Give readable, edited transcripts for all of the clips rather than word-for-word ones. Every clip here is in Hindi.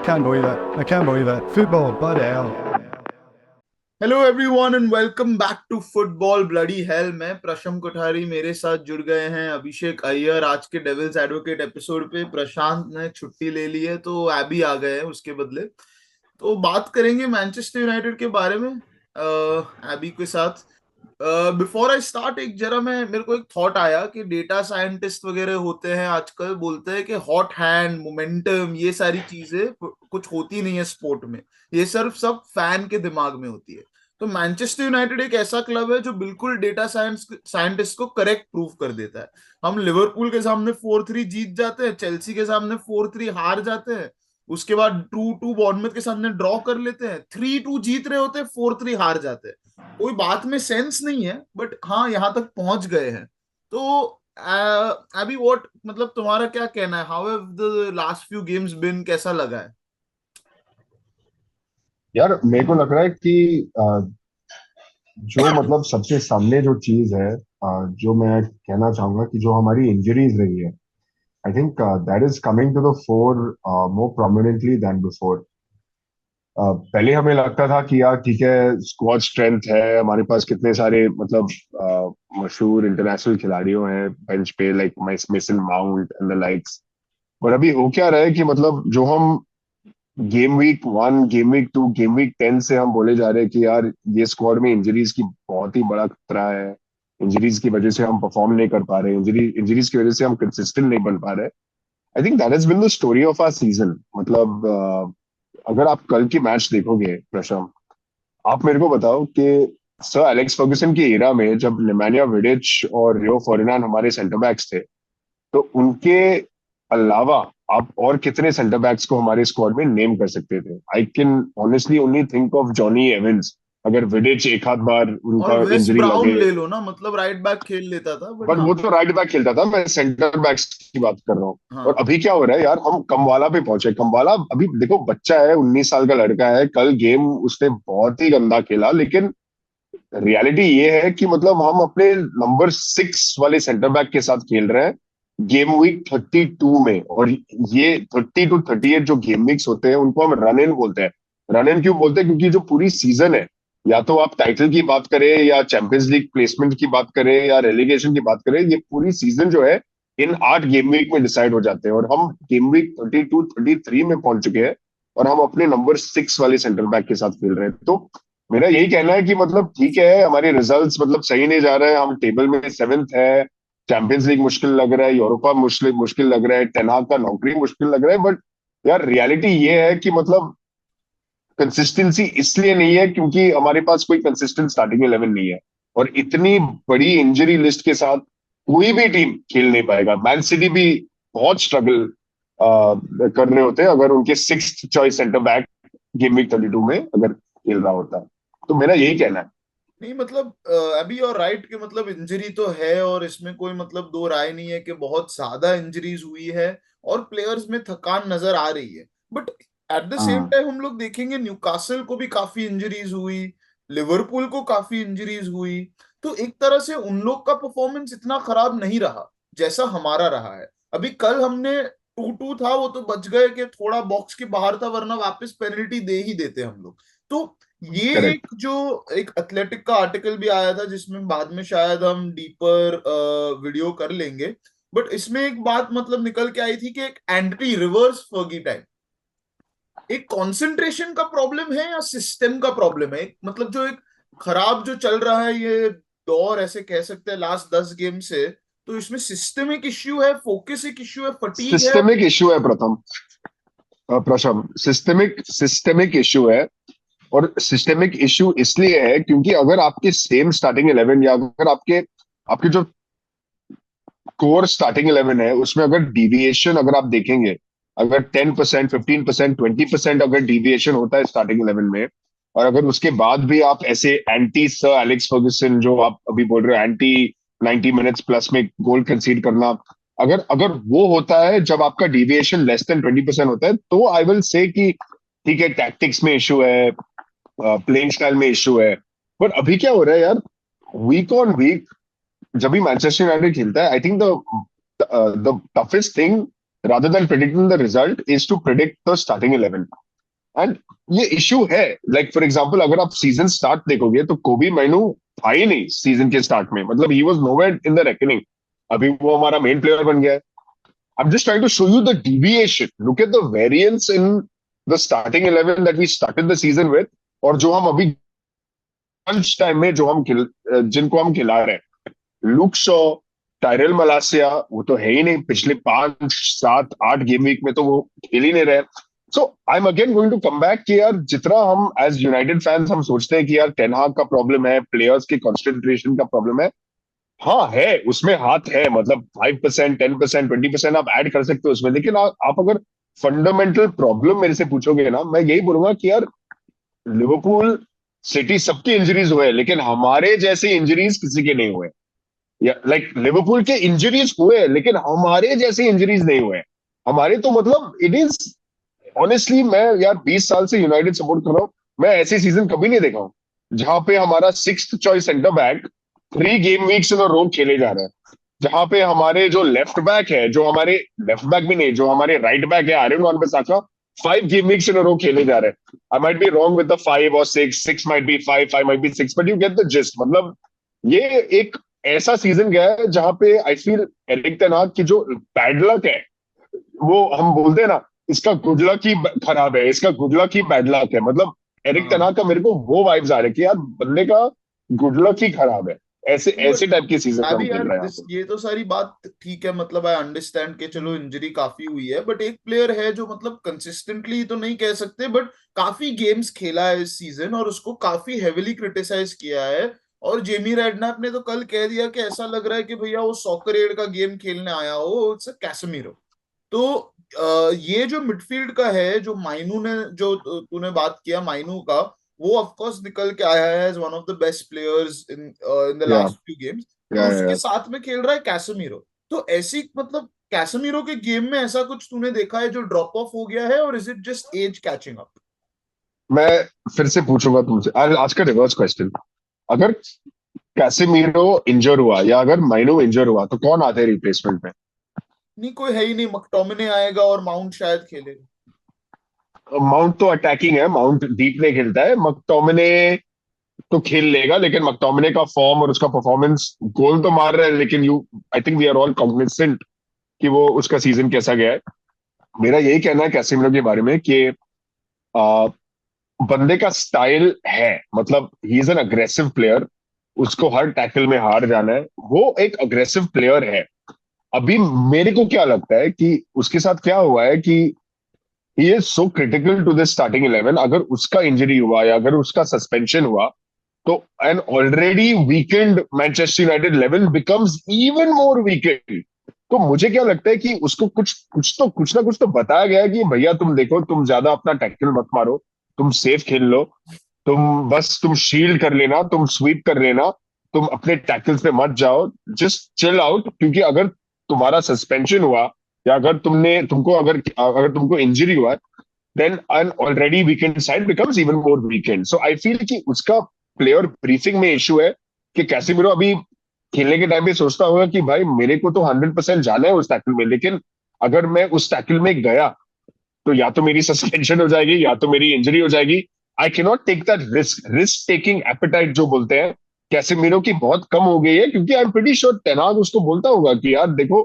Can't believe it. I can't believe it. Football, bloody hell. Hello everyone and welcome back to football bloody hell. मैं प्रशम कोठारी, मेरे साथ जुड़ गए हैं अभिषेक अय्यर। आज के डेविल्स एडवोकेट एपिसोड पे प्रशांत ने छुट्टी ले ली है तो एबी आ गए हैं उसके बदले। तो बात करेंगे मैनचेस्टर यूनाइटेड के बारे में एबी के साथ। बिफोर आई स्टार्ट, एक जरा मैं मेरे को एक थॉट आया कि डेटा साइंटिस्ट वगैरह होते हैं आजकल, बोलते हैं कि हॉट हैंड मोमेंटम ये सारी चीजें कुछ होती नहीं है स्पोर्ट में। ये सिर्फ सब फैन के दिमाग में होती है। तो मैनचेस्टर यूनाइटेड एक ऐसा क्लब है जो बिल्कुल डेटा साइंस साइंटिस्ट को करेक्ट प्रूव कर देता है। हम लिवरपूल के सामने 4-3 जीत जाते हैं, चेल्सी के सामने 4-3 हार जाते हैं, उसके बाद 2-2 बॉर्नमथ के सामने ड्रॉ कर लेते हैं, 3-2 जीत रहे होते हैं, 4-3 हार जाते हैं। कोई बात में सेंस नहीं है, बट हाँ यहाँ तक पहुंच गए हैं। तो अभी व्हाट मतलब तुम्हारा क्या कहना है? How have the last few games been? कैसा लगा है? यार मेरे को लग रहा है कि जो मतलब सबसे सामने जो चीज है, जो मैं कहना चाहूंगा कि जो हमारी इंजरीज रही है, I think that is coming to the fore more prominently than before. पहले हमें लगता था कि यार ठीक है, स्क्वाड स्ट्रेंथ है हमारे पास, कितने सारे मतलब मशहूर इंटरनेशनल खिलाड़ियों हैं बेंच पे, like mason mount and the likes. और अभी हो क्या रहा है कि मतलब जो हम game week 1, game week 2, game week 10 से हम बोले जा रहे हैं कि यार ये स्क्वाड में इंजरीज की बहुत ही बड़ा खतरा है, इंजरीज की वजह से हम परफॉर्म नहीं कर पा रहे, इंजरीज की वजह से हम कंसिस्टेंट नहीं बन पा रहे। I think that has been the story of our season. मतलब अगर आप कल की मैच देखोगे प्रशम, आप मेरे को बताओ कि सर एलेक्स फर्गुसन की एरा में जब नेमान्या विडिच और रियो फर्डिनांड हमारे सेंटर बैक्स थे, तो उनके अलावा आप और कितने सेंटर बैक्स को हमारे स्क्वाड में नेम कर सकते थे? I can honestly only think of Johnny Evans, अगर विडिच एक आध बार और उनका वेस्ट इंजरी ब्राउन लगे। ले लो ना, मतलब राइट बैक खेल लेता था, बट बट हाँ। वो तो राइट बैक खेलता था, मैं सेंटर बैक्स की बात कर रहा हूँ। और हाँ। अभी क्या हो रहा है यार, हम कमवाला पे पहुंचे। कमवाला अभी देखो बच्चा है, 19 साल का लड़का है। कल गेम उसने बहुत ही गंदा खेला, लेकिन रियलिटी ये है कि मतलब हम अपने नंबर 6 वाले सेंटर बैक के साथ खेल रहे हैं गेम वीक 32 में। और ये 30 to 38 जो गेम वीक्स होते हैं उनको हम रन इन बोलते हैं। रन इन क्यों बोलते हैं? क्योंकि जो पूरी सीजन है, या तो आप टाइटल की बात करें या चैंपियंस लीग प्लेसमेंट की बात करें या रेलीगेशन की बात करें, ये पूरी सीजन जो है इन 8 गेम वीक में डिसाइड हो जाते हैं। और हम गेम वीक 32 33 में पहुंच चुके हैं और हम अपने नंबर 6 वाले सेंटर बैक के साथ खेल रहे हैं। तो मेरा यही कहना है कि मतलब ठीक है, हमारे रिजल्ट्स मतलब सही नहीं जा रहे हैं, हम टेबल में 7th है, चैंपियंस लीग मुश्किल लग रहा है, यूरोपा मुश्किल मुश्किल लग रहा है, टेन हाग का नौकरी मुश्किल लग रहा है। बट यार रियलिटी ये है कि मतलब कंसिस्टेंसी इसलिए नहीं है क्योंकि हमारे पास कोई कंसिस्टेंट स्टार्टिंग 11 नहीं है। और इतनी बड़ी इंजरी लिस्ट के साथ कोई भी टीम खेल नहीं पाएगा। मैन सिटी भी बहुत स्ट्रगल कर रहे होते हैं अगर उनके 6th choice centre back game week 32 में अगर खेल रहा होता। तो मेरा यही कहना है। नहीं मतलब अभी और राइट के मतलब इंजरी तो है, और इसमें कोई मतलब दो राय नहीं है कि बहुत ज्यादा इंजरीज हुई है और प्लेयर्स में थकान नजर आ रही है। बट एट द सेम हाँ, टाइम हम लोग देखेंगे न्यूकासल को भी काफी इंजरीज हुई, लिवरपूल को काफी इंजरीज हुई। तो एक तरह से उन लोग का परफॉर्मेंस इतना खराब नहीं रहा जैसा हमारा रहा है। अभी कल हमने 2-2 था, वो तो बच गए कि थोड़ा बॉक्स के बाहर था, वरना वापस पेनल्टी दे ही देते हम लोग। तो ये एक करेक्ट। जो एक एथलेटिक का आर्टिकल भी आया था जिसमें बाद में शायद हम डीपर वीडियो कर लेंगे, बट इसमें एक बात मतलब निकल के आई थी कि एक एंटी रिवर्स फर्गी टाइप एक कंसंट्रेशन का प्रॉब्लम है या सिस्टम का प्रॉब्लम है। मतलब जो एक खराब जो चल रहा है ये दौर, ऐसे कह सकते हैं लास्ट 10 गेम से, तो इसमें सिस्टमिक इश्यू है, फोकस एक इश्यू है, फटीग है। सिस्टेमिक इशू है प्रथम, प्रशम, सिस्टेमिक सिस्टेमिक इशू है। और सिस्टेमिक इशू इसलिए है क्योंकि अगर आपके सेम स्टार्टिंग 11 या अगर आपके आपके जो कोर स्टार्टिंग 11 है उसमें अगर डिविएशन अगर आप देखेंगे, अगर 10%, 15%, 20% अगर डिविएशन होता है स्टार्टिंग 11 में, और अगर उसके बाद भी आप ऐसे एंटी सर एलेक्स फर्गुसन जो आप अभी बोल रहे हो, एंटी 90 मिनट्स प्लस में गोल कंसीड करना, अगर अगर वो होता है जब आपका डिविएशन लेस देन 20% होता है, तो आई विल से कि ठीक है, टैक्टिक्स में इशू है, प्लेइंग स्टाइल में इशू है। बट अभी क्या हो रहा है यार, वीक ऑन वीक जब भी मैनचेस्टर यूनाइटेड खेलता है, I think the the toughest thing rather than predicting the result is to predict the starting 11. And ये इश्यू है. लाइक फॉर एग्जांपल अगर आप सीजन स्टार्ट देखोगे तो कोबी मैनू था ही नहीं सीजन के स्टार्ट में. मतलब he was nowhere in the reckoning. अभी वो हमारा मेन प्लेयर बन गया है. I am just trying to show you the deviation. Look at the variance in the starting 11 that we started the season with, और जो हम अभी लंच टाइम में जिनको हम खिला रहे हैं. लुक शॉ, टायरल मलासिया, वो तो है ही नहीं. पिछले 5 7 8 गेम वीक में तो वो खेल ही नहीं रहे. So I am again going to come back कि यार जितना हम एज यूनाइटेड फैंस हम सोचते हैं कि यार टेन हाग का प्रॉब्लम है, प्लेयर्स की कॉन्सेंट्रेशन का प्रॉब्लम है. हाँ है, उसमें हाथ है. मतलब 5% 10% 20% आप ऐड कर सकते हो उसमें. लेकिन आप अगर फंडामेंटल प्रॉब्लम मेरे से पूछोगे ना, मैं यही बोलूंगा कि यार लिवरपूल सिटी सबकी इंजरीज हुए, लेकिन हमारे जैसे इंजरीज किसी के नहीं हुए. या लाइक लिवरपूल के इंजरीज हुए लेकिन हमारे जैसे इंजरीज नहीं हुए. हमारे तो मतलब इट इज ऑनेस्टली, मैं यार 20 साल से यूनाइटेड सपोर्ट कर रहा हूं. मैं ऐसे सीजन कभी नहीं देखा हूं जहां पे हमारा 6th choice centre back 3 game weeks in row खेले जा रहे हैं. जहां पे हमारे जो लेफ्ट बैक है, जो हमारे लेफ्ट बैक भी नहीं, जो हमारे राइट बैक है Aaron Wan-Bissaka, 5 game weeks in row खेले जा रहे हैं. I might be wrong with the 5 और 6 might be 5 might be 6, but you get the gist. मतलब ये एक ऐसा सीजन गया है जहां पे आई फील एरिक टेन हाग की जो बैड लक है, वो हम बोलते हैं ना, इसका गुड लक ही खराब है, इसका गुड लक ही बैड लक है. मतलब एरिक टेन हाग का मेरे को वो वाइब्स आ रहे कि यार बंदे का गुड लक ही खराब है. ऐसे ऐसे टाइप के सीजन हम अभी खेल यार रहे हैं. ये तो सारी बात ठीक है. मतलब आई अंडरस्टैंड कि चलो इंजरी काफी हुई है, बट एक प्लेयर है जो मतलब कंसिस्टेंटली तो नहीं कह सकते, बट काफी गेम्स खेला है इस सीजन और उसको काफी हेविली क्रिटिसाइज किया है. और जेमी रेडनैप ने तो कल कह दिया कि ऐसा लग रहा है कि भैया वो सॉकर एड का गेम खेलने आया हो, इट्स कैसेमीरो. तो ये जो मिडफील्ड का है, जो माइनू ने, जो तूने बात किया माइनू का, वो ऑफ कोर्स निकल के आया है as one of the best players in in the या लास्ट फ्यू गेम्स. या तो उसके या साथ में खेल रहा है कैसेमीरो. तो ऐसी मतलब कैसेमीरो के गेम में ऐसा कुछ तूने देखा है जो ड्रॉप ऑफ हो गया है, और is it just age catching up? मैं फिर से पूछूंगा तुमसे आज का रिवर्स क्वेश्चन. अगर कैसेमीरो इंजर हुआ या अगर माइनो इंजर हुआ तो कौन आते हैं रिप्लेसमेंट में? नहीं, कोई है ही नहीं. मकटोमिने आएगा और माउंट शायद खेलेगा. माउंट तो अटैकिंग है, माउंट डीप नहीं खेलता है. मकटोमिने तो खेल लेगा, लेकिन मकटोमिने का फॉर्म और उसका परफॉर्मेंस, गोल तो मार रहा है लेकिन I think we are all cognizant कि वो उसका सीजन कैसा गया है. मेरा यही कहना है कैसेमीरो के बारे में कि आ, बंदे का स्टाइल है. मतलब he is an aggressive player. उसको हर टैकल में हार जाना है. वो एक अग्रेसिव प्लेयर है. अभी मेरे को क्या लगता है कि उसके साथ क्या हुआ है कि he is so critical to this starting 11. अगर उसका इंजरी हुआ या अगर उसका सस्पेंशन हुआ तो an already weakened Manchester United level becomes even more weakened. तो मुझे क्या लगता है कि उसको कुछ ना कुछ तो बताया गया है कि भैया तुम देखो, तुम ज्यादा अपना टैकल मत मारो, तुम सेफ खेल लो, तुम शील्ड कर लेना, तुम स्वीप कर लेना, तुम अपने टैकल्स पे मत जाओ, जस्ट चिल आउट. क्योंकि अगर तुम्हारा सस्पेंशन हुआ या अगर अगर तुमको इंजरी हुआ, then an already weakened side becomes even more weakened. So I feel कि उसका प्लेयर ब्रीफिंग में इशू है कि कैसेमीरो अभी खेलने के टाइम पे सोचता होगा कि भाई मेरे को तो 100% जाना है उस टैकल में, लेकिन अगर मैं उस टैकल में गया तो या तो मेरी सस्पेंशन हो जाएगी या तो मेरी इंजरी हो जाएगी. I can not take that risk taking appetite जो बोलते हैं, कैसेमीरो की बहुत कम हो गई है. क्योंकि I am pretty sure ten हाग उसको बोलता होगा कि यार देखो,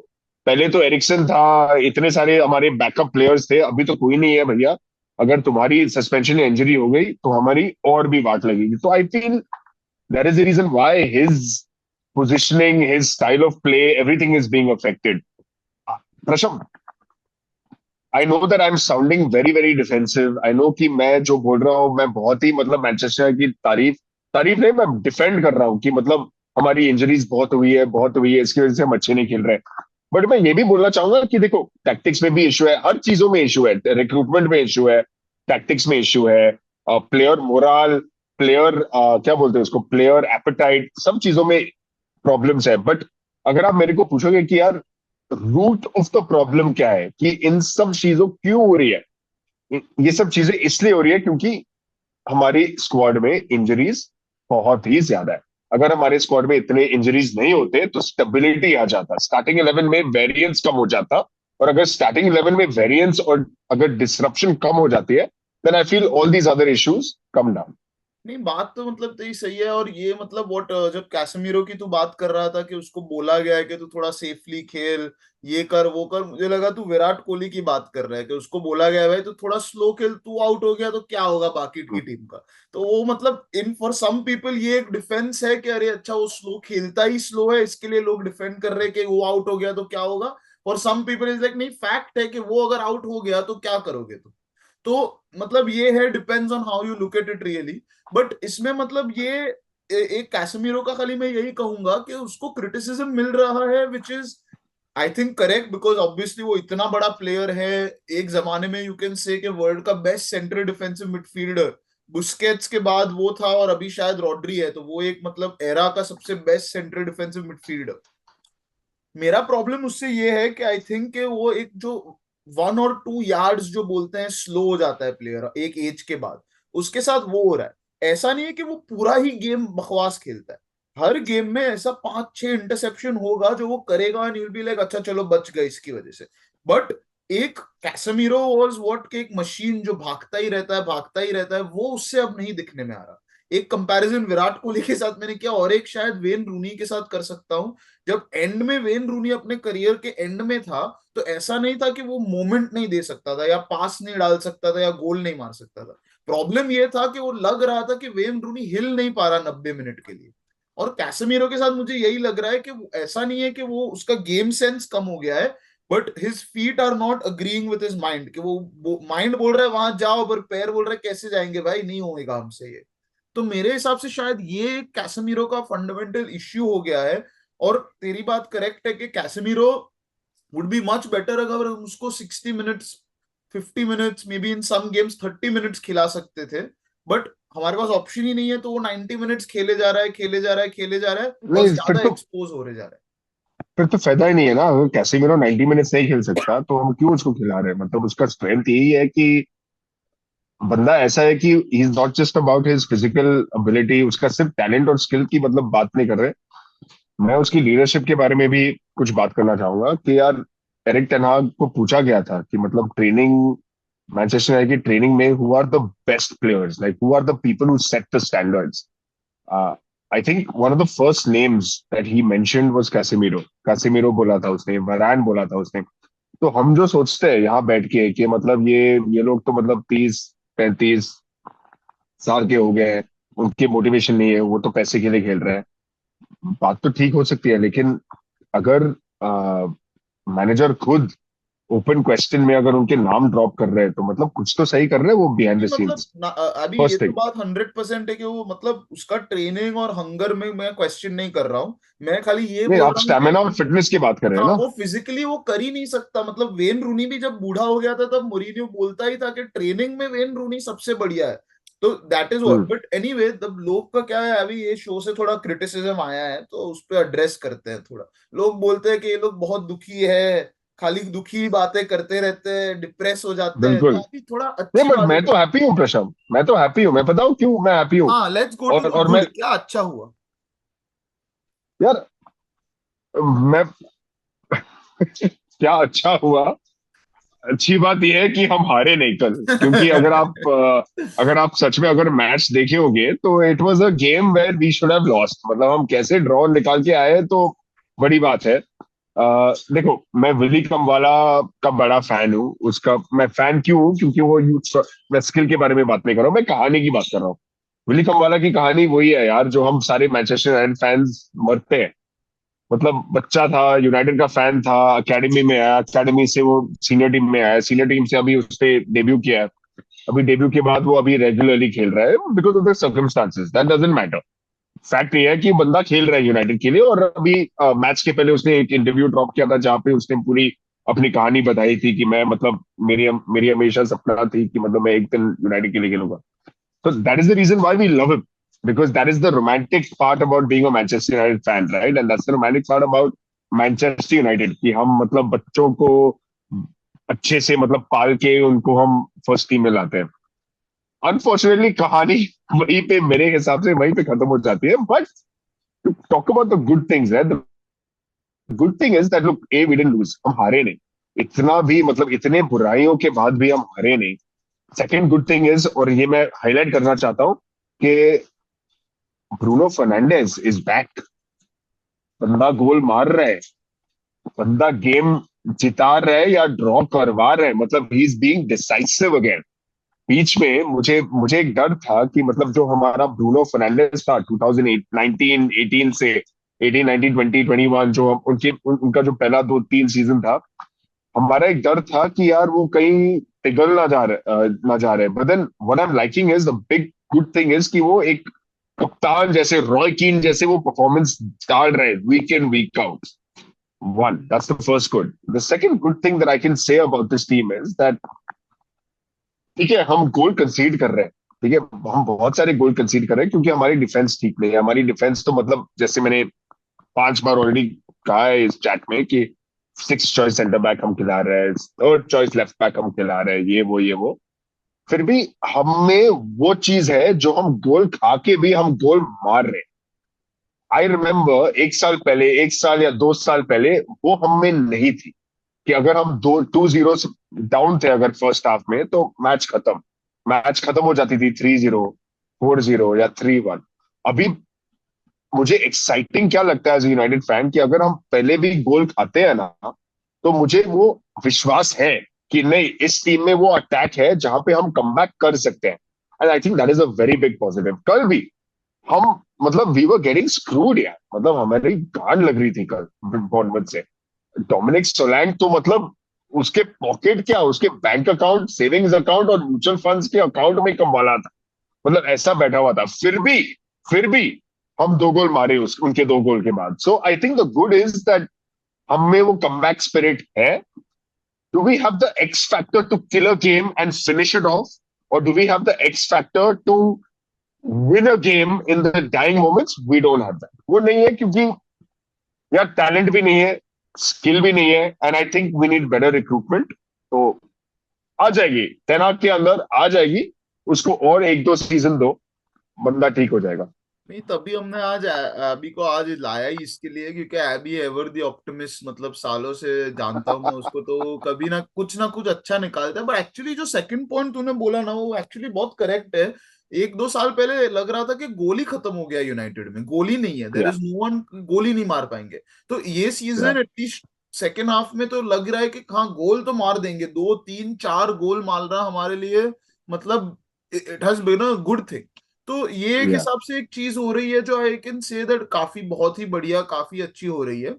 पहले तो एरिक्सन था, इतने सारे हमारे बैकअप प्लेयर्स थे, अभी तो कोई नहीं है भैया. अगर तुम्हारी सस्पेंशन या इंजरी हो गई तो हमारी और भी वाट लगेगी. तो I feel that is the reason why his positioning, his style of play, everything is being affected. Prasham, I know that I am sounding very very defensive. I know कि मैं जो बोल रहा हूँ मैं बहुत ही मतलब मैनचेस्टर की तारीफ तारीफ नहीं, मैं डिफेंड कर रहा हूँ कि मतलब हमारी इंजरीज बहुत हुई है, इसकी वजह से हम अच्छे नहीं खेल रहे. बट मैं ये भी बोलना चाहूंगा कि देखो, टैक्टिक्स में भी इशू है, हर चीजों में इशू है, रिक्रूटमेंट में इशू है, टैक्टिक्स में इशू है, प्लेयर मोरल, प्लेयर क्या बोलते हैं उसको, प्लेयर एपेटाइट, सब चीजों में प्रॉब्लम्स है. बट अगर आप मेरे को पूछोगे कि यार रूट ऑफ द प्रॉब्लम क्या है, कि इन सब चीजों क्यों हो रही है, ये सब चीजें इसलिए हो रही है क्योंकि हमारी स्क्वाड में इंजरीज बहुत ही ज्यादा है. अगर हमारे स्क्वाड में इतने इंजरीज नहीं होते तो स्टेबिलिटी आ जाता, स्टार्टिंग 11 में वेरिएंस कम हो जाता, और अगर स्टार्टिंग 11 में वेरिएंस और अगर डिसरप्शन कम हो जाती है, then I feel all these other issues come down. नहीं, बात तो मतलब तेरी सही है। और ये मतलब व्हाट, जब कैसेमीरो की तू बात कर रहा था कि उसको बोला गया है कि तू थोड़ा सेफली खेल, ये कर वो कर, मुझे लगा तू विराट कोहली की बात कर रहा है कि उसको बोला गया है भाई तू थोड़ा स्लो खेल, तू आउट हो गया तो क्या होगा बाकी की टीम का। तो वो मतलब इन फॉर सम पीपल ये एक डिफेंस है कि अरे अच्छा वो स्लो खेलता ही स्लो है, इसके लिए लोग डिफेंड कर रहे हैं कि वो आउट हो गया तो क्या होगा। For some people is like नहीं, फैक्ट है कि वो अगर आउट हो गया तो क्या करोगे तुम। तो मतलब ये है, depends on how you look at it really. But इसमें मतलब ये एक कैसेमीरो का खाली मैं यही कहूंगा कि उसको क्रिटिसिज्म मिल रहा है which is I think correct, because obviously वो इतना बड़ा प्लेयर है। एक जमाने में यू कैन से कि वर्ल्ड का best central defensive midfielder Busquets के बाद वो था, और अभी शायद रॉड्री है, तो वो एक मतलब एरा का सबसे बेस्ट सेंट्रल डिफेंसिव मिडफील्डर। मेरा प्रॉब्लम उससे ये है कि आई थिंक कि वो एक जो 1 और 2 यार्ड्स जो बोलते हैं स्लो हो जाता है प्लेयर एक एज के बाद, उसके साथ वो हो रहा है। ऐसा नहीं है कि वो पूरा ही गेम बकवास खेलता है, हर गेम में ऐसा 5-6 इंटरसेप्शन होगा जो वो करेगा and you will be like अच्छा चलो बच गए इसकी वजह से। बट एक कैसेमीरो वाज व्हाट के एक मशीन जो भागता ही रहता है भागता ही रहता है, वो उससे अब नहीं दिखने में आ रहा। एक कंपैरिजन विराट कोहली के साथ मैंने किया, और एक शायद वेन रूनी के साथ कर सकता हूँ। जब एंड में वेन रूनी अपने करियर के एंड में था, तो ऐसा नहीं था कि वो मोमेंट नहीं दे सकता था या पास नहीं डाल सकता था या गोल नहीं मार सकता था। प्रॉब्लम ये था कि वो लग रहा था कि वेन रूनी हिल नहीं पा रहा 90 मिनट के लिए। और कैसेमीरो के साथ मुझे यही लग रहा है कि ऐसा नहीं है कि वो उसका गेम सेंस कम हो गया है, but his feet are not agreeing with his mind, कि वो माइंड बोल रहा है वहां जाओ, पर पैर बोल रहा है कैसे जाएंगे भाई, नहीं होएगा हमसे ये। तो मेरे हिसाब से शायद ये कैसेमीरो का फंडामेंटल इश्यू हो गया है। और तेरी बात करेक्ट है कि Casemiro would be much better अगर हम उसको 60 minutes, 50 minutes, maybe in some games 30 minutes खिला सकते थे। बट हमारे पास ऑप्शन ही नहीं है, तो वो 90 मिनट्स खेले जा रहा है खेले जा रहा है खेले जा रहा है, और नहीं, ज्यादा एक्सपोज हो रहे जा रहा है। फिर तो फायदा ही नहीं है ना। अगर कैसेमीरो 90 मिनट्स नहीं खेल सकता तो हम क्यों उसको खिला रहे हैं? मतलब उसका स्ट्रेंथ यही है कि बंदा ऐसा है कि he is not just about his physical ability, उसका सिर्फ टैलेंट और स्किल की मतलब बात नहीं कर रहे। मैं उसकी लीडरशिप के बारे में भी कुछ बात करना चाहूंगा कि यार, एरिक टेन हाग को पूछा गया था कि मतलब ट्रेनिंग, मैनचेस्टर यूनाइटेड की ट्रेनिंग में who are the best players, like who are the people who set the standards. I think one of the first names that he mentioned was Casemiro. Casemiro बोला था उसने, वरान बोला था उसने। तो हम जो सोचते हैं यहाँ बैठ के कि मतलब ये लोग तो मतलब 30-35 साल के हो गए हैं, उनके मोटिवेशन नहीं है, वो तो पैसे के लिए खेल रहे हैं। बात तो ठीक हो सकती है, लेकिन अगर मैनेजर खुद ओपन क्वेश्चन में अगर उनके नाम ड्रॉप कर रहे हैं तो मतलब कुछ तो सही कर रहे हैं वो बिहाइंड नहीं द मतलब सीन्स। अभी ये फर्स्ट तो थिंग। बात 100% है कि वो मतलब उसका ट्रेनिंग और हंगर में मैं क्वेश्चन नहीं कर रहा हूँ। मैं खाली ये नहीं, बोल आप रहा हूँ कि स्टेमिना और फिटनेस की बात कर रहे हैं हाँ, ना। वो फिजिकली वो कर ही नहीं सकता। मतलब वेन रूनी भी जब बूढ़ा हो गया था तब मोरिनियो बोलता ही था कि ट्रेनिंग में वेन रूनी सबसे बढ़िया है। तो that is what, hmm. But anyway the लोग का क्या है, अभी ये शो से थोड़ा क्रिटिसिज्म आया है तो उस पर एड्रेस करते हैं थोड़ा। लोग बोलते हैं कि ये लोग बहुत दुखी है, खाली दुखी बातें करते रहते हैं, डिप्रेस हो जाते हैं। बिल्कुल। तो अभी थोड़ा नहीं, अच्छी बट बात मैं तो हैप्पी हूँ प्रशांत, मैं तो हैप्पी हूँ। मैं बताऊँ क्यों मैं हैप्पी हूँ? हाँ, लेट्स गो टू द और मैं, गुड, क्या अच्छा हुआ। यार, मैं क्या अच्छा हुआ? अच्छी बात यह है कि हम हारे नहीं कल, क्योंकि अगर आप सच में अगर मैच देखे होंगे तो it was a game where we should have lost. मतलब हम कैसे ड्रॉ निकाल के आए तो बड़ी बात है। देखो, मैं विली कमवाला का बड़ा फैन हूँ उसका। मैं फैन क्यों हूँ? क्योंकि वो मैं स्किल के बारे में बात नहीं कर रहा हूँ, मैं कहानी की बात कर रहा हूँ। विली कमवाला की कहानी वही है यार, जो हम सारे मैनचेस्टर यूनाइटेड फैंस मरते हैं। मतलब बच्चा था, यूनाइटेड का फैन था, एकेडमी में आया, एकेडमी से वो सीनियर टीम में आया, सीनियर टीम से अभी उसने डेब्यू किया है। अभी डेब्यू के बाद वो अभी रेगुलरली खेल रहा है because of the circumstances, that doesn't matter. Fact ये है कि बंदा खेल रहा है यूनाइटेड के लिए। और अभी मैच के पहले उसने एक इंटरव्यू ड्रॉप किया था जहां पे उसने पूरी अपनी कहानी बताई थी कि मैं मतलब मेरी मेरी हमेशा सपना थी कि मतलब मैं एक दिन यूनाइटेड के लिए खेलूंगा। So that is the reason why we love him, because that is the romantic part about being a Manchester United fan, right? And that's the romantic part about Manchester United कि हम मतलब बच्चों को अच्छे से मतलब पाल के उनको हम फर्स्ट टीम में लाते हैं। अनफॉर्चुनेटली कहानी वहीं पे मेरे हिसाब से वहीं पे खत्म हो जाती है। But talk about the good things है, the good thing is that look, uh we didn't lose, हम हारे नहीं। इतना भी मतलब इतने बुराइयों के बाद भी हम हारे नहीं. सेकंड गुड थिंग इज, और ये मैं हाईलाइट करना चाहता हूँ कि ब्रूनो फर्नांडेज इज बैक. बंदा गोल मार रहा है, बंदा गेम जिता रहा है या ड्रॉ करवा रहा है, मतलब he is being decisive again. बीच में मुझे मुझे एक डर था कि मतलब जो हमारा ब्रूनो फर्नांडेज था 2008 19 18 से 18 19 20 21, जो उनका जो पहला 2 3 सीजन था, हमारा एक डर था कि यार वो कहीं पिघल ना जा रहे. But then what I am liking is the big good thing is कि वो एक कप्तान जैसे, रॉय कीन जैसे वो परफॉर्मेंस डाल रहे week in week out. One, that's the first good. The second good thing that I can say about this team is that, ठीक है, हम गोल कंसीड कर रहे हैं. ठीक है, हम बहुत सारे गोल कंसीड कर रहे हैं क्योंकि हमारी डिफेंस ठीक नहीं है. हमारी डिफेंस तो मतलब जैसे मैंने 5 बार ऑलरेडी कहा है इस चैट में कि 6 चॉइस सेंटर बैक हम खिला रहे हैं, 3rd चॉइस लेफ्ट बैक हम खिला रहे हैं, ये वो. फिर भी हमें वो चीज है जो हम गोल खा के भी हम गोल मार रहे हैं. आई रिमेम्बर 1 साल पहले, 1 साल या 2 साल पहले वो हम में नहीं थी कि अगर हम 2-0 डाउन थे अगर फर्स्ट हाफ में, तो मैच खत्म हो जाती थी 3-0, 4-0 या 3-1. अभी मुझे एक्साइटिंग क्या लगता है एज यूनाइटेड फैन कि अगर हम पहले भी गोल खाते हैं ना, तो मुझे वो विश्वास है कि नहीं, इस टीम में वो अटैक है जहां पे हम कमबैक कर सकते हैं. And I think that is a very big positive. कल भी हम मतलब वी वर गेटिंग स्क्रूड यार, मतलब हमारी गांड लग रही थी कल बॉर्नमथ से. डोमिनिक सोलैंग तो मतलब उसके पॉकेट क्या, उसके बैंक अकाउंट, सेविंग्स अकाउंट और म्यूचुअल फंड्स के अकाउंट में कम वाला था. मतलब ऐसा बैठा हुआ था. फिर भी हम 2 गोल मारे उनके 2 गोल के बाद. So I think the good is that हम में वो कमबैक स्पिरिट है. Do we have the X factor to kill a game and finish it off, और do we have the X factor to win a game in the dying moments? We don't have that. वो नहीं है क्योंकि यार टैलेंट भी नहीं है, स्किल भी नहीं है, and I think we need better recruitment. तो आ जाएगी, तैनात के अंदर आ जाएगी. उसको और 1-2 सीजन दो, बंदा ठीक हो जाएगा. नहीं, तभी हमने आज एबी को आज लाया ही इसके लिए, क्योंकि एबी एवर दी ऑप्टिमिस्ट, मतलब सालों से जानता हूं मैं उसको, तो कभी ना कुछ अच्छा निकालता है. बट एक्चुअली जो सेकंड पॉइंट तूने बोला ना, वो एक्चुअली बहुत करेक्ट है. 1-2 साल पहले लग रहा था कि गोली खत्म हो गया यूनाइटेड में, गोली नहीं है, देयर या इज नो वन, गोली नहीं मार पाएंगे. तो ये या सीजन एटलीस्ट सेकेंड हाफ में तो लग रहा है कि हाँ, गोल तो मार देंगे, 2-3-4 गोल मारना हमारे लिए मतलब it has been a good thing. तो ये एक या हिसाब से एक चीज हो रही है जो आई कैन से दैट काफी बहुत ही बढ़िया, काफी अच्छी हो रही है.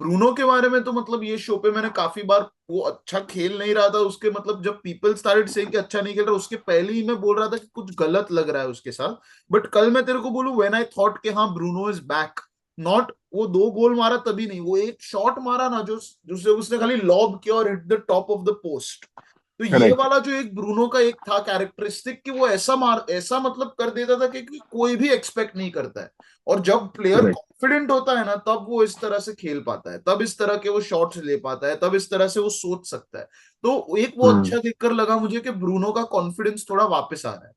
ब्रूनो के बारे में तो मतलब ये शो पे मैंने काफी बार, वो अच्छा खेल नहीं रहा था उसके, मतलब जब पीपल स्टार्टेड सेइंग कि अच्छा नहीं खेल रहा, उसके पहले ही मैं बोल रहा था कि कुछ गलत लग रहा है उसके साथ. बट कल मैं तेरे को बोलूं, व्हेन आई थॉट कि हाँ ब्रूनो इज बैक, नॉट वो 2 गोल मारा तभी नहीं, वो एक शॉट मारा ना जो जिससे उसने खाली लॉब किया और hit the top of the post. तो ये करेक्ट. वाला जो एक ब्रूनो का एक था कैरेक्टरिस्टिक कि वो ऐसा मतलब कर देता था कि कोई भी एक्सपेक्ट नहीं करता है. और जब प्लेयर करेक्ट. कॉन्फिडेंट होता है ना, तब वो इस तरह से खेल पाता है, तब इस तरह के वो शॉट्स ले पाता है, तब इस तरह से वो सोच सकता है. तो एक वो हम्म. अच्छा देखकर लगा मुझे कि ब्रूनो का कॉन्फिडेंस थोड़ा वापस आ रहा है.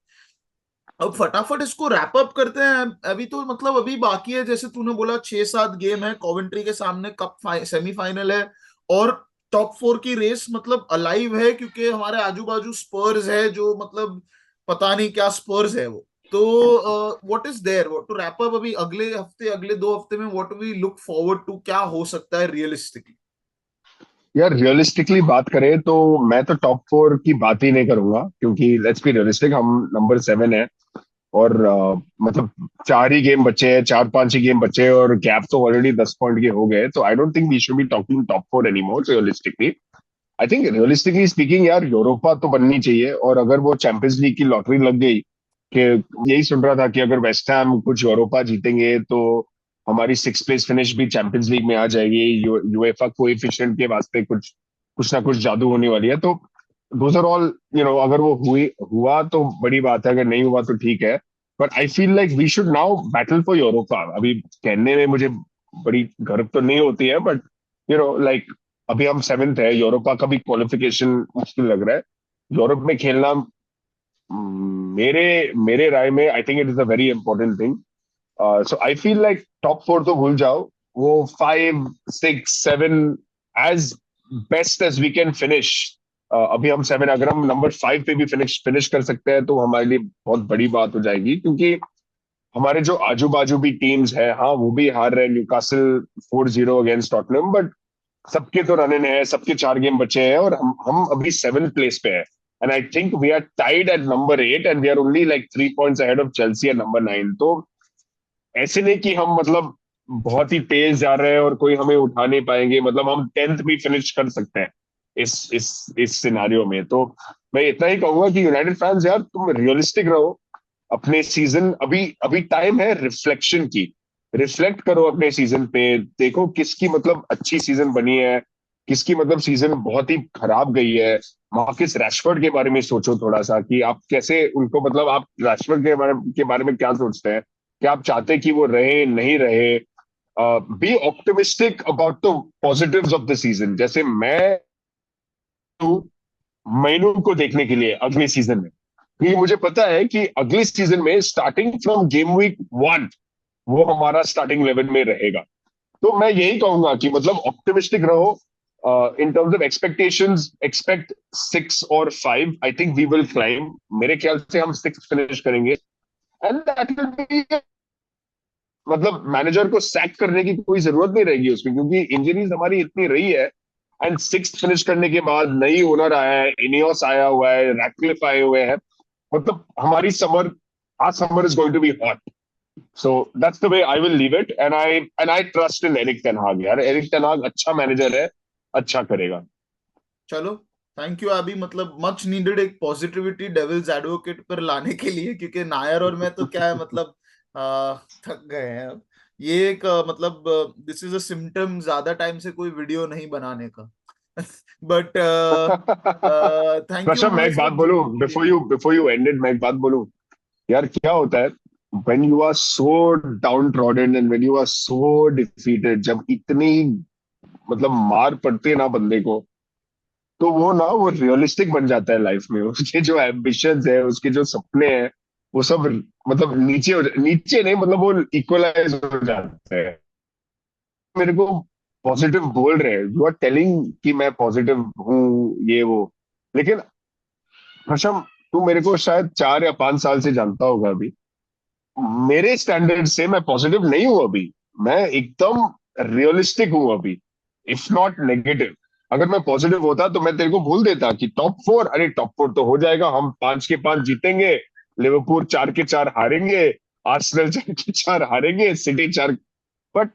अब फटाफट इसको रैप अप करते हैं. अभी तो मतलब अभी बाकी है, जैसे तूने बोला 6-7 गेम है, कॉवेंट्री के सामने कप सेमीफाइनल है, और टॉप 4 की रेस मतलब अलाइव है, क्योंकि हमारे आजू बाजू स्पर्स है जो मतलब पता नहीं क्या स्पर्स है वो. तो what is there to wrap up अभी अगले हफ्ते, अगले 2 हफ्ते में, what we look forward to, क्या हो सकता है रियलिस्टिकली? यार रियलिस्टिकली बात करें तो मैं तो टॉप 4 की बात ही नहीं करूंगा, क्योंकि लेट्स बी रियलिस्टिक, हम नंबर 7 है. और मतलब 4 ही गेम बचे हैं, 4-5 ही गेम बचे हैं, और गैप तो ऑलरेडी 10 पॉइंट के हो गए. तो I don't think we should be talking top 4 anymore realistically. I think realistically speaking यार यूरोपा तो बननी चाहिए. और अगर वो चैंपियंस लीग की लॉटरी लग गई, कि यही सुन रहा था कि अगर वेस्ट हैम कुछ यूरोपा जीतेंगे तो हमारी 6 प्लेस फिनिश भी चैंपियंस लीग में आ जाएगी. यूएफए कोएफिशिएंट के वास्ते कुछ कुछ ना कुछ जादू होने वाली है. तो दोज आर ऑल, अगर वो हुआ तो बड़ी बात है, अगर नहीं हुआ तो ठीक है. But I feel like we should now battle for Europa. अभी कहने में मुझे बड़ी गर्व तो नहीं होती है, बट लाइक अभी हम 7th है, यूरोपा का भी क्वालिफिकेशन मुश्किल लग रहा है. यूरोप में खेलना मेरे मेरे राय में I think it is a very important thing. So I feel like top 4 तो भूल जाओ, वो 5 6 7 as best as we can finish. अभी हम 7, अगर हम नंबर 5 पे भी फिनिश कर सकते हैं तो हमारे लिए बहुत बड़ी बात हो जाएगी, क्योंकि हमारे जो आजू बाजू भी टीम्स है, हाँ वो भी हार रहे हैं। न्यूकासल 4-0 अगेंस्ट टॉटनहम, बट सबके तो रन इन है, सबके 4 गेम बचे हैं और हम अभी 7th प्लेस पे है। And I think we are tied at number 8 and we are only like 3 points ahead of Chelsea at number 9। तो ऐसे नहीं कि हम मतलब बहुत ही तेज जा रहे हैं और कोई हमें उठा नहीं पाएंगे, मतलब हम 10th भी फिनिश कर सकते हैं इस सिनारियो में। तो मैं इतना ही कहूंगा कि यूनाइटेड फैंस यार, तुम रियलिस्टिक रहो अपने सीजन। अभी अभी टाइम है रिफ्लेक्शन की। रिफ्लेक्ट करो अपने सीजन पे, देखो किसकी मतलब अच्छी सीजन बनी है, किसकी मतलब सीजन बहुत ही खराब गई है। मार्कस रैशफोर्ड के बारे में सोचो थोड़ा सा, कि आप कैसे उनको, मतलब आप रैशफोर्ड के बारे में क्या सोचते हैं? क्या आप चाहते हैं कि वो रहे, नहीं रहे? Be optimistic about the positives of the season. जैसे मैं महीनों को देखने के लिए अगले सीजन में, क्योंकि मुझे पता है कि अगले सीजन में स्टार्टिंग फ्रॉम गेम वीक 1 वो हमारा स्टार्टिंग 11 में रहेगा। तो मैं यही कहूंगा कि मतलब ऑप्टिमिस्टिक रहो। In terms of expectations, expect 6 और 5। I think we will climb. मेरे ख्याल से हम 6 फिनिश करेंगे एंड दैट विल बी, मतलब मैनेजर को सैक करने की कोई जरूरत नहीं रहेगी उसमें, क्योंकि इंजरीज हमारी इतनी रही है। एंड 6 फिनिश करने के बाद नई ओनर आया है, इनियोस आया हुआ है, रैटक्लिफ आए हुए हैं। मतलब हमारी summer, our summer is going to be hot. So that's the way I will leave it. And I trust in Eric Ten Hag यार। एरिक टेन हाग अच्छा मैनेजर है, अच्छा करेगा। चलो, थैंक यू अभी, मतलब मच नीडेड एक पॉजिटिविटी डेविल्स एडवोकेट पर लाने के लिए, क्योंकि नायर और मैं तो क्या है मतलब थक गए हैं अब। ये एक मतलब दिस इज अ सिम्टम ज्यादा टाइम से कोई वीडियो नहीं बनाने का। बट थैंक यू प्रशम, मैं हमारे एक बात साथ बोलूं जुड़ने के बिफोर लिए। यू बिफोर यू एंडेड, मैं एक बात बोलूं यार। क्या होता है when you are so downtrodden and when you are so defeated, जब इतनी मतलब मार पड़ती है ना बंदे को, तो वो ना वो रियलिस्टिक बन जाता है लाइफ में। उसके जो एम्बिशंस है, उसके जो सपने हैं, वो सब मतलब नीचे नहीं, मतलब वो इक्वलाइज हो जाते हैं। मेरे को पॉजिटिव बोल रहे हैं, यू आर टेलिंग कि मैं पॉजिटिव हूँ, ये वो। लेकिन हर्षम, तू मेरे को शायद 4 या 5 साल से जानता होगा अभी। मेरे स्टैंडर्ड से मैं पॉजिटिव नहीं हूं अभी। मैं एकदम रियलिस्टिक हूं अभी, इफ नॉट नेगेटिव। अगर मैं पॉजिटिव होता तो मैं तेरे को भूल देता कि टॉप 4, अरे टॉप 4 तो हो जाएगा, हम 5 के 5 जीतेंगे, लिवरपूल 4 के 4 हारेंगे, आर्सेनल 4 के 4 हारेंगे, सिटी 4। बट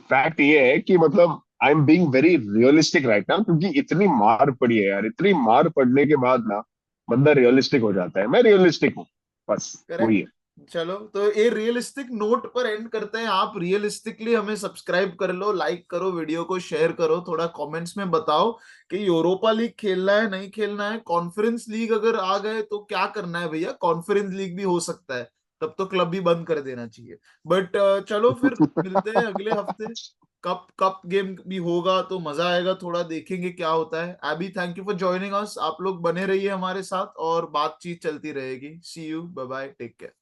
फैक्ट ये है कि मतलब I am being very realistic right now, क्योंकि इतनी मार पड़ी है यार। इतनी मार पड़ने के बाद ना बंदा रियलिस्टिक हो जाता है। मैं रियलिस्टिक हूँ, बस वही करेक्ट। है। चलो, तो ये रियलिस्टिक नोट पर एंड करते हैं। आप रियलिस्टिकली हमें सब्सक्राइब कर लो, लाइक करो, वीडियो को शेयर करो, थोड़ा कमेंट्स में बताओ कि यूरोपा लीग खेलना है नहीं खेलना है। कॉन्फ्रेंस लीग अगर आ गए तो क्या करना है भैया, कॉन्फ्रेंस लीग भी हो सकता है, तब तो क्लब भी बंद कर देना चाहिए। बट चलो फिर मिलते हैं अगले हफ्ते। कप कप गेम भी होगा तो मजा आएगा, थोड़ा देखेंगे क्या होता है। अभी thank you for joining us. आप लोग बने रहिए हमारे साथ और बातचीत चलती रहेगी। See you, bye bye, take care.